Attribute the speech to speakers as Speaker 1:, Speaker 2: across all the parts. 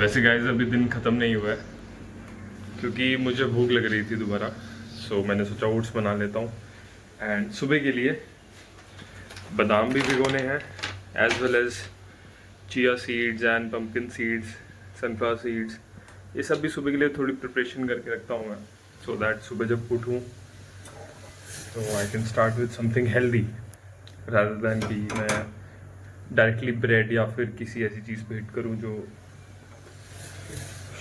Speaker 1: वैसे गाइस अभी दिन ख़त्म नहीं हुआ है क्योंकि मुझे भूख लग रही थी दोबारा। सो मैंने सोचा ओट्स बना लेता हूँ। एंड सुबह के लिए बादाम भी भिगोने हैं as well as chia seeds and pumpkin seeds, sunflower seeds, ये सब भी सुबह के लिए थोड़ी प्रिपरेशन करके रखता हूँ मैं, सो दैट सुबह जब उठूँ तो I can start with something healthy rather than कि मैं डायरेक्टली ब्रेड या फिर किसी ऐसी चीज़ पे हिट करूँ जो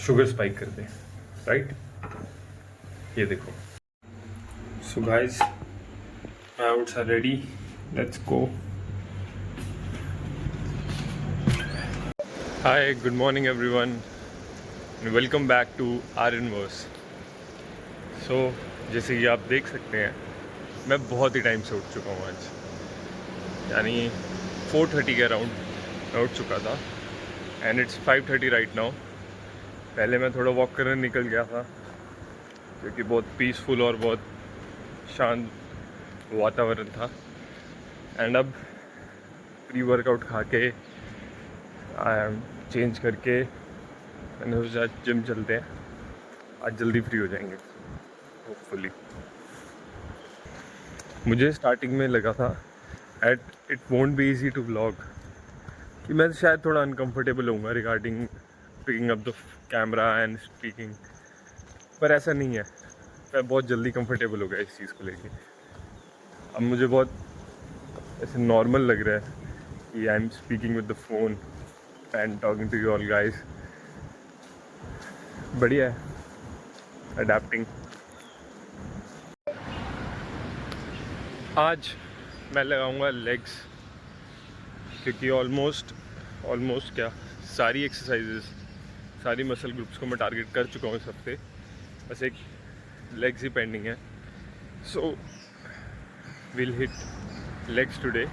Speaker 1: शुगर स्पाइक कर दे, राइट। ये देखो। So guys my oats are ready, let's go. Hi, good morning everyone, welcome back to Aryanverse. So जैसे कि आप देख सकते हैं मैं बहुत ही टाइम से उठ चुका हूँ आज, यानी 4:30 के अराउंड मैं उठ चुका था एंड इट्स 5:30 राइट नाउ। पहले मैं थोड़ा वॉक करने निकल गया था क्योंकि बहुत पीसफुल और बहुत शांत वातावरण था। एंड अब प्री वर्कआउट खा के चेंज करके मैंने सोचा जिम चलते हैं, आज जल्दी फ्री हो जाएंगे होपफुली। मुझे स्टार्टिंग में लगा था it won't be easy to vlog, कि मैं शायद थोड़ा अनकंफर्टेबल होऊंगा regarding picking up the camera and speaking, पर ऐसा नहीं है। मैं बहुत जल्दी कंफर्टेबल हो गया इस चीज़ को लेके। अब मुझे बहुत ऐसे नॉर्मल लग रहा है कि I am speaking with the phone and talking to you all guys. बढ़िया है, अडेप्टिंग। आज मैं लगाऊंगा लेग्स, क्योंकि ऑलमोस्ट क्या सारी एक्सरसाइजेस, सारी मसल ग्रुप्स को मैं टारगेट कर चुका हूँ इस हफ्ते, बस एक लेग्स ही पेंडिंग है। So will hit legs today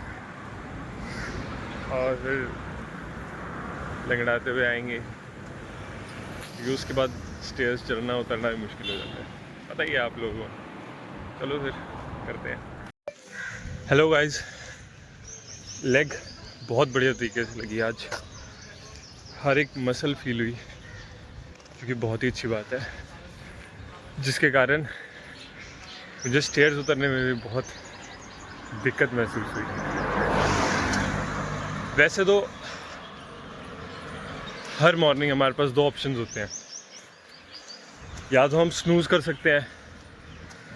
Speaker 1: और फिर लंगड़ाते हुए आएंगे, क्योंकि उसके बाद स्टेयर्स चढ़ना उतरना भी मुश्किल हो जाता है, पता ही है आप लोगों को। चलो फिर करते हैं। हेलो गाइस, लेग बहुत बढ़िया तरीके से लगी आज, हर एक मसल फील हुई, क्योंकि बहुत ही अच्छी बात है, जिसके कारण मुझे स्टेयर्स उतरने में भी बहुत दिक्कत महसूस हुई। वैसे तो हर मॉर्निंग हमारे पास दो ऑप्शंस होते हैं, या तो हम स्नूज़ कर सकते हैं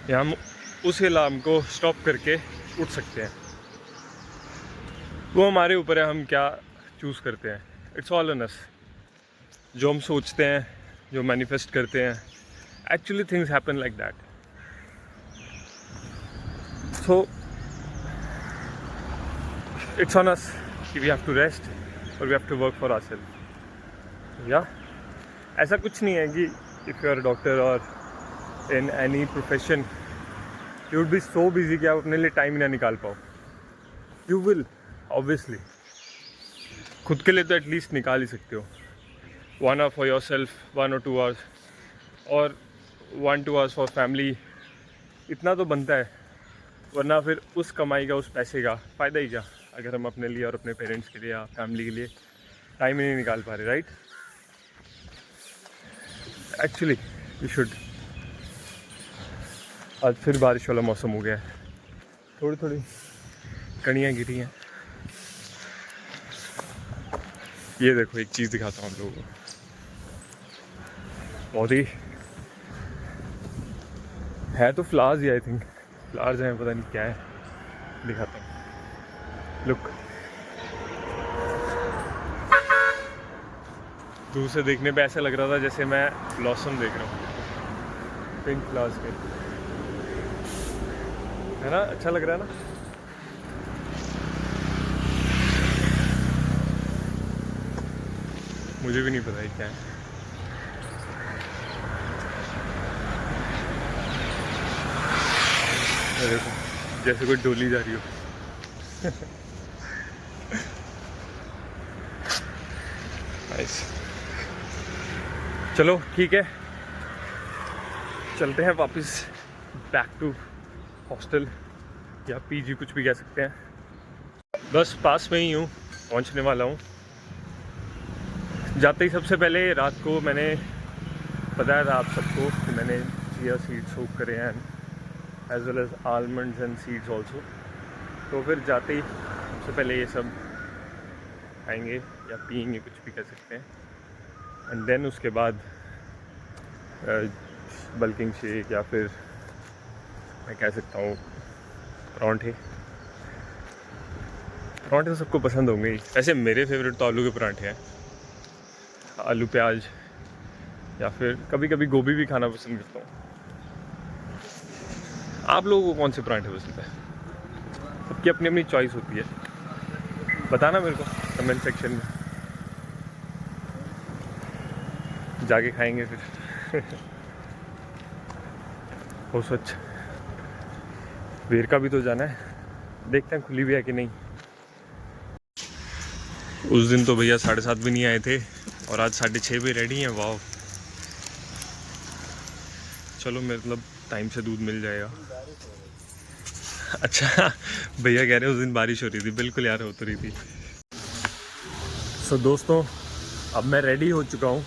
Speaker 1: या हम उस अलार्म को स्टॉप करके उठ सकते हैं। वो हमारे ऊपर है, हम क्या चूज़ करते हैं। It's all on us. जो हम सोचते हैं, जो मैनिफेस्ट करते हैं, actually things happen like that. So it's on us कि वी हैव टू रेस्ट और we have to work for ourself. या ऐसा कुछ नहीं है कि if you are a doctor और in any profession you would be so busy कि आप अपने लिए टाइम ही ना निकाल पाओ। यू विल ऑब्वियसली, खुद के लिए तो एटलीस्ट निकाल ही सकते हो। 1 hour for your self, 1 or 2 hours, और 1-2 hours फॉर फैमिली, इतना तो बनता है। वरना फिर उस कमाई का, उस पैसे का फ़ायदा ही क्या, अगर हम अपने लिए और अपने पेरेंट्स के लिए या फैमिली के लिए टाइम ही नहीं निकाल पा रहे, राइट। Actually you should. आज फिर बारिश वाला मौसम हो गया है, थोड़ी थोड़ी कणियाँ गिरी हैं। ये देखो, एक चीज़ दिखाता हूँ आप लोगों को, बहुत ही है तो flowers he, I think flowers हैं, पता नहीं क्या है, दिखाता हूँ। लुक, दूर से देखने पे ऐसा लग रहा था जैसे मैं ब्लॉसम देख रहा हूँ, पिंक फ्लावर्स के, है ना, अच्छा लग रहा है ना। मुझे भी नहीं पता क्या है। देखो, जैसे कोई डोली जा रही हो। नाइस। चलो ठीक है, चलते हैं वापस बैक टू हॉस्टल या पीजी, कुछ भी कह सकते हैं। बस पास में ही हूँ, पहुँचने वाला हूँ। जाते ही सबसे पहले रात को मैंने बताया था आप सबको कि मैंने चिया सीड्स सोक करे हैं as well as almonds and seeds also. तो फिर जाते ही सबसे पहले ये सब खाएंगे या पियेंगे, कुछ भी कह सकते हैं। एंड देन उसके बाद बल्किंग शेक या फिर मैं कह सकता हूँ परांठे। परांठे तो सबको पसंद होंगे ही। वैसे मेरे फेवरेट तो आलू के परांठे हैं, आलू प्याज, या फिर कभी कभी गोभी भी खाना पसंद करता हूँ। आप लोगों को कौन से परांठे पसंद है? सबकी अपनी अपनी चॉइस होती है, बताना मेरे को कमेंट सेक्शन में, जाके खाएंगे फिर। हो सच वेरका भी तो जाना है, देखते हैं खुली भी है कि नहीं। उस दिन तो भैया 7:30 भी नहीं आए थे और आज 6:30 भी रेडी हैं। वाह, चलो मतलब टाइम से दूध मिल जाएगा। अच्छा भैया कह रहे हैं उस दिन बारिश हो रही थी। बिल्कुल यार, हो तो रही थी। सो दोस्तों, अब मैं रेडी हो चुका हूँ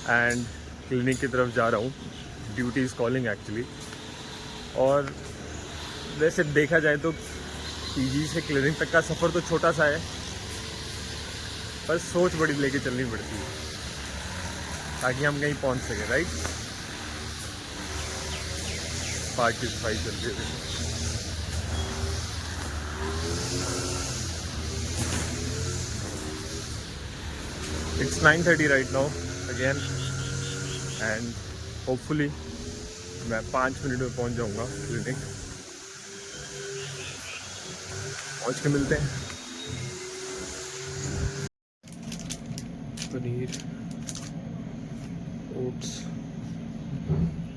Speaker 1: एंड क्लिनिक की तरफ जा रहा हूँ। Duty is calling actually. और वैसे देखा जाए तो पीजी से क्लिनिक तक का सफ़र तो छोटा सा है, पर सोच बड़ी लेके चलनी पड़ती है ताकि हम कहीं पहुंच सके, राइट। पार्क की सफाई चल रही है। It's 9:30 right now again and hopefully मैं 5 मिनट में पहुंच जाऊंगा क्लिनिक। पहुंच के मिलते हैं। पनीर, ओट्स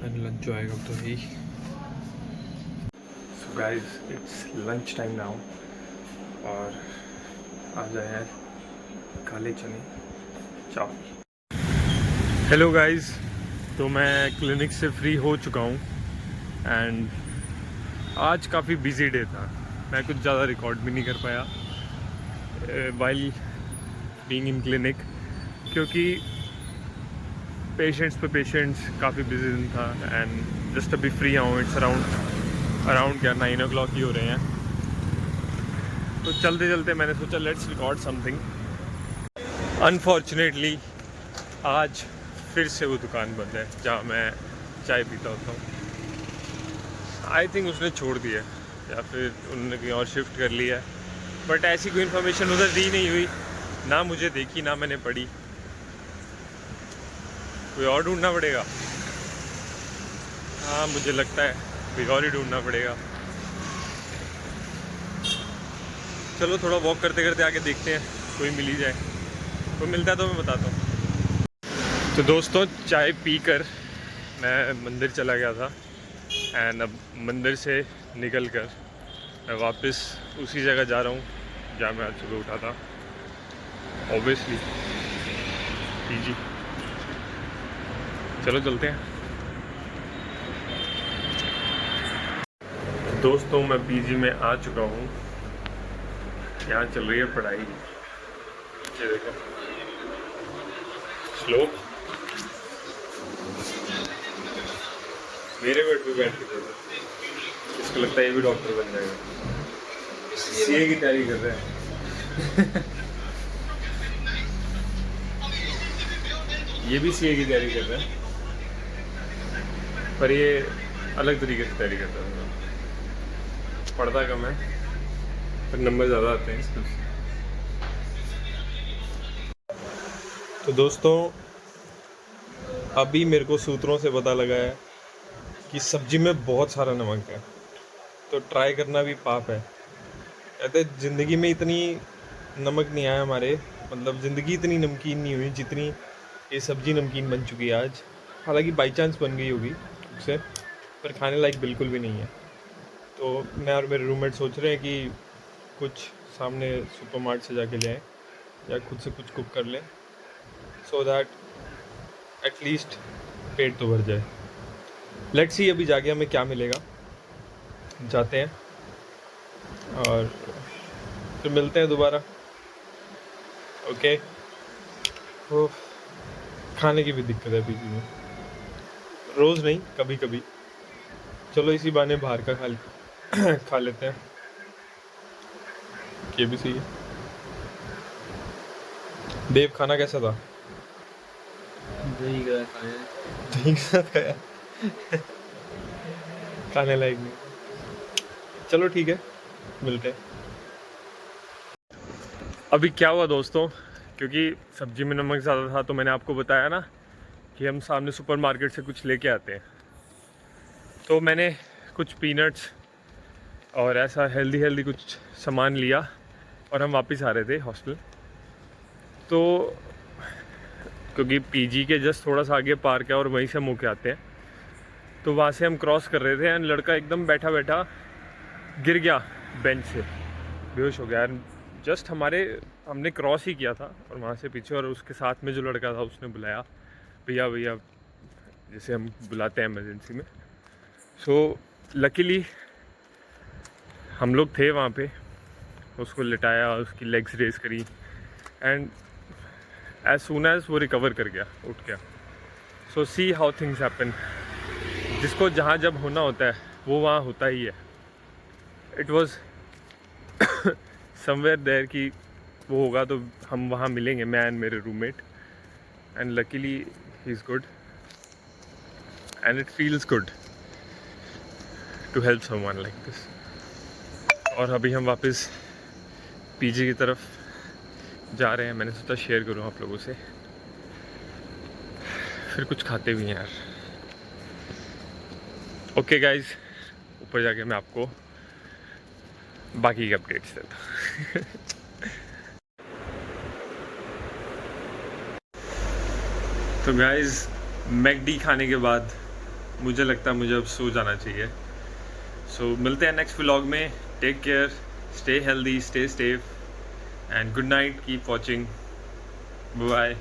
Speaker 1: एंड लंच जो आएगा तो ही। So guys, it's lunch time now और आ जाए हैं काले चने चावल। हेलो गाइस, तो मैं क्लिनिक से फ्री हो चुका हूँ एंड आज काफ़ी बिजी डे था। मैं कुछ ज़्यादा रिकॉर्ड भी नहीं कर पाया वाइल बीइंग इन क्लिनिक, क्योंकि पेशेंट्स काफ़ी बिजी दिन था एंड जस्ट अभी फ्री हूँ। इट्स अराउंड क्या 9 o'clock ही हो रहे हैं। तो चलते चलते मैंने सोचा लेट्स रिकॉर्ड समथिंग। अनफॉर्चुनेटली आज फिर से वो दुकान बंद है जहाँ मैं चाय पीता होता हूँ। आई थिंक उसने छोड़ दिया या फिर उन्होंने कहीं और शिफ्ट कर लिया है, बट ऐसी कोई इन्फॉर्मेशन उधर दी नहीं हुई, ना मुझे देखी ना मैंने पढ़ी। कोई और ढूंढना पड़ेगा। हाँ, मुझे लगता है कोई और ही ढूंढना पड़ेगा। चलो थोड़ा वॉक करते करते आगे देखते हैं, कोई मिल ही जाए। कोई मिलता है तो मैं बताता हूँ। तो दोस्तों, चाय पीकर मैं मंदिर चला गया था एंड अब मंदिर से निकलकर मैं वापस उसी जगह जा रहा हूँ जहाँ मैं आज सुबह उठा था, ऑब्वियसली पीजी। चलो चलते हैं। दोस्तों, मैं पीजी में आ चुका हूँ। यहाँ चल रही है पढ़ाई। ये देखो श्लोक मेरे बेड पे बैठ के पढ़ रहा है। इसको लगता है ये भी डॉक्टर बन जाएगा। सीए की तैयारी कर रहा है। ये भी सीए की तैयारी कर रहा है, पर ये अलग तरीके से तैयारी करता है। पढ़ता कम है पर नंबर ज़्यादा आते हैं इसमें। तो दोस्तों, अभी मेरे को सूत्रों से पता लगा है कि सब्जी में बहुत सारा नमक है, तो ट्राई करना भी पाप है। कहते ज़िंदगी में इतनी नमक नहीं आया हमारे, मतलब ज़िंदगी इतनी नमकीन नहीं हुई जितनी ये सब्जी नमकीन बन चुकी है आज। हालांकि बाई चांस बन गई होगी उससे, पर खाने लायक बिल्कुल भी नहीं है। तो मैं और मेरे रूममेट सोच रहे हैं कि कुछ सामने सुपरमार्ट से जाके ले आएँ या खुद से कुछ कुक कर लें, सो दैट एटलीस्ट पेट तो भर जाए। लेट्स सी अभी जाके हमें क्या मिलेगा। जाते हैं और फिर मिलते हैं दोबारा। ओके। खाने की भी दिक्कत है पीजी में, रोज़ नहीं, कभी कभी। चलो इसी बहाने बाहर का खा लेते हैं, ये भी सही है। देव, खाना कैसा था?
Speaker 2: दही का खाया।
Speaker 1: दही के साथ खाया? खाने लायक नहीं। चलो ठीक है, मिलते हैं। अभी क्या हुआ दोस्तों, क्योंकि सब्जी में नमक ज़्यादा था तो मैंने आपको बताया ना कि हम सामने सुपरमार्केट से कुछ लेके आते हैं। तो मैंने कुछ पीनट्स और ऐसा हेल्दी कुछ सामान लिया और हम वापस आ रहे थे हॉस्टल। तो क्योंकि पीजी के जस्ट थोड़ा सा आगे पार्क है और वहीं से हम होके आते हैं, तो वहाँ से हम क्रॉस कर रहे थे एंड लड़का एकदम बैठा गिर गया बेंच से, बेहोश हो गया। एंड जस्ट हमने क्रॉस ही किया था और वहाँ से पीछे, और उसके साथ में जो लड़का था उसने बुलाया भैया भैया, जैसे हम बुलाते हैं इमरजेंसी में। सो लकीली हम लोग थे वहाँ पे, उसको लिटाया, उसकी लेग्स रेस करी एंड एज सून एज वो रिकवर कर गया, उठ गया। सो सी हाउ थिंग्स हैपन, जिसको जहाँ जब होना होता है वो वहाँ होता ही है। इट वॉज समवेयर देयर कि वो होगा तो हम वहाँ मिलेंगे, मैं एंड मेरे roommate, and luckily he is good and it feels good to help someone like this. और अभी हम वापस पीजी की तरफ जा रहे हैं। मैंने सोचा शेयर करूँ आप लोगों से, फिर कुछ खाते भी हैं यार। ओके गाइज, ऊपर जाके मैं आपको बाकी के अपडेट्स देता हूँ। तो गाइज, मैकडी खाने के बाद मुझे लगता है मुझे अब सो जाना चाहिए। सो मिलते हैं नेक्स्ट व्लॉग में। Take care, stay healthy, stay safe and good night, keep watching, bye.